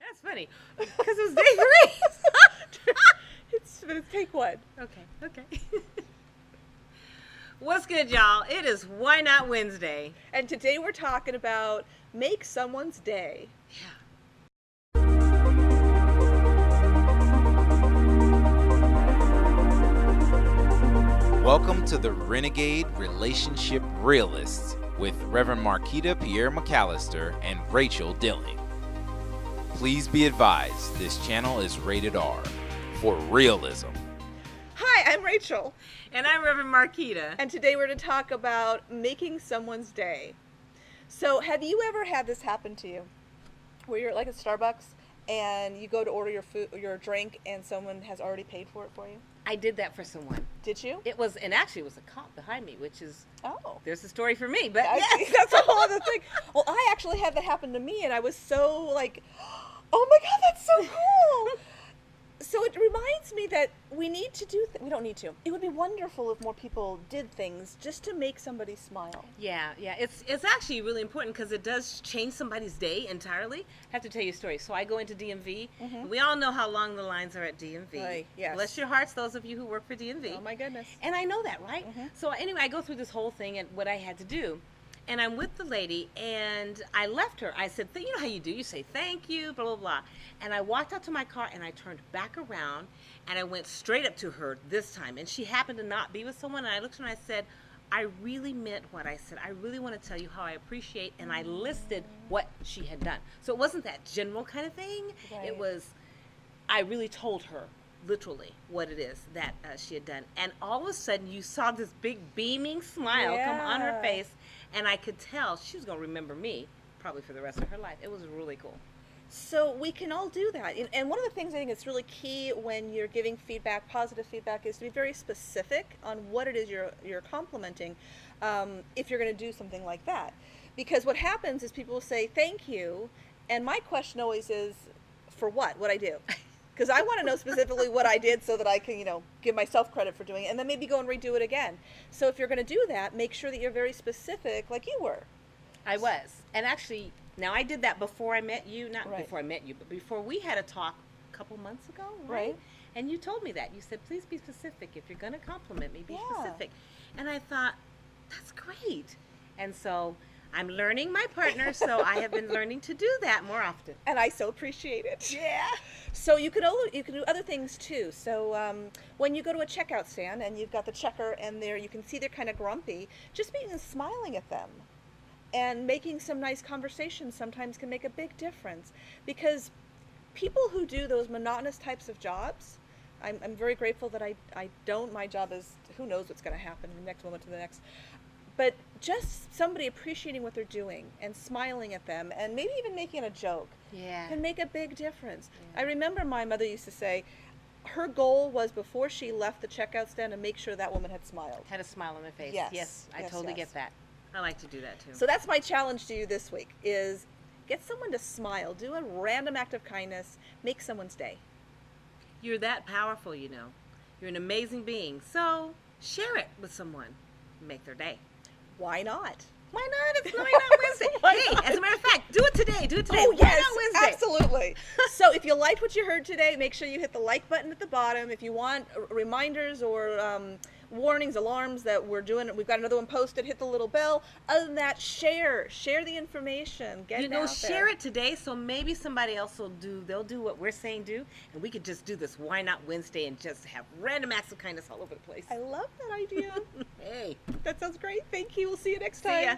That's funny because it was day 3. It's take one. Okay. What's good, y'all? It is Why Not Wednesday. And today we're talking about make someone's day. Yeah. Welcome to the Renegade Relationship Realists with Rev-N-Rachael Pierre McAllister and Rachel Dilling. Please be advised, this channel is rated R for realism. Hi, I'm Rachel. And I'm Rev-N-Rachael. And today we're going to talk about making someone's day. So have you ever had this happen to you? Where you're at like a Starbucks and you go to order your food or your drink and someone has already paid for it for you? I did that for someone. Did you? It was a cop behind me, which is, there's a story for me, but yes. That's a whole other thing. Well, I actually had that happen to me and I was so like, oh my God, that's so cool. So it reminds me that we need to do, we don't need to. It would be wonderful if more people did things just to make somebody smile. Yeah. It's actually really important because it does change somebody's day entirely. I have to tell you a story. So I go into DMV. Mm-hmm. We all know how long the lines are at DMV. Right, yes. Bless your hearts, those of you who work for DMV. Oh my goodness. And I know that, right? Mm-hmm. So anyway, I go through this whole thing and what I had to do. And I'm with the lady, and I left her. I said, you know how you do? You say thank you, blah, blah, blah. And I walked out to my car, and I turned back around, and I went straight up to her this time. And she happened to not be with someone, and I looked at her and I said, I really meant what I said. I really want to tell you how I appreciate, and I listed what she had done. So it wasn't that general kind of thing. Right. It was, I really told her literally what it is that she had done. And all of a sudden, you saw this big beaming smile come on her face. And I could tell she was going to remember me probably for the rest of her life. It was really cool. So we can all do that. And one of the things I think is really key when you're giving feedback, positive feedback, is to be very specific on what it is you're complimenting if you're going to do something like that. Because what happens is people will say, thank you. And my question always is, for what? What I do? Because I want to know specifically what I did so that I can, give myself credit for doing it and then maybe go and redo it again. So if you're going to do that, make sure that you're very specific like you were. I was. And actually, now I did that before I met you. Not right. before I met you, but before we had a talk a couple months ago, right? And you told me that. You said, please be specific. If you're going to compliment me, be specific. And I thought, that's great. And so I'm learning my partner, so I have been learning to do that more often. And I so appreciate it. Yeah. So you can do other things too. So when you go to a checkout stand and you've got the checker and you can see they're kind of grumpy, just being and smiling at them and making some nice conversation sometimes can make a big difference. Because people who do those monotonous types of jobs, I'm very grateful that I don't. My job is, who knows what's going to happen from the next moment to the next. But just somebody appreciating what they're doing and smiling at them and maybe even making a joke can make a big difference. Yeah. I remember my mother used to say her goal was before she left the checkout stand to make sure that woman had smiled. Had a smile on her face. Yes. I totally get that. I like to do that too. So that's my challenge to you this week is get someone to smile. Do a random act of kindness. Make someone's day. You're that powerful, You're an amazing being. So share it with someone. Make their day. Why not? Why not? It's Why Not Wednesday. Hey, as a matter of fact, do it today. Oh, yes, Why Not Wednesday? Absolutely. So if you liked what you heard today, make sure you hit the like button at the bottom. If you want reminders or warnings, alarms that we're doing, we've got another one posted, hit the little bell. Other than that, share the information. Get it out there. Share it today so maybe somebody else they'll do what we're saying do, and we could just do this Why Not Wednesday and just have random acts of kindness all over the place. I love that idea. Hey. That sounds great. Thank you. We'll see you next time. See ya.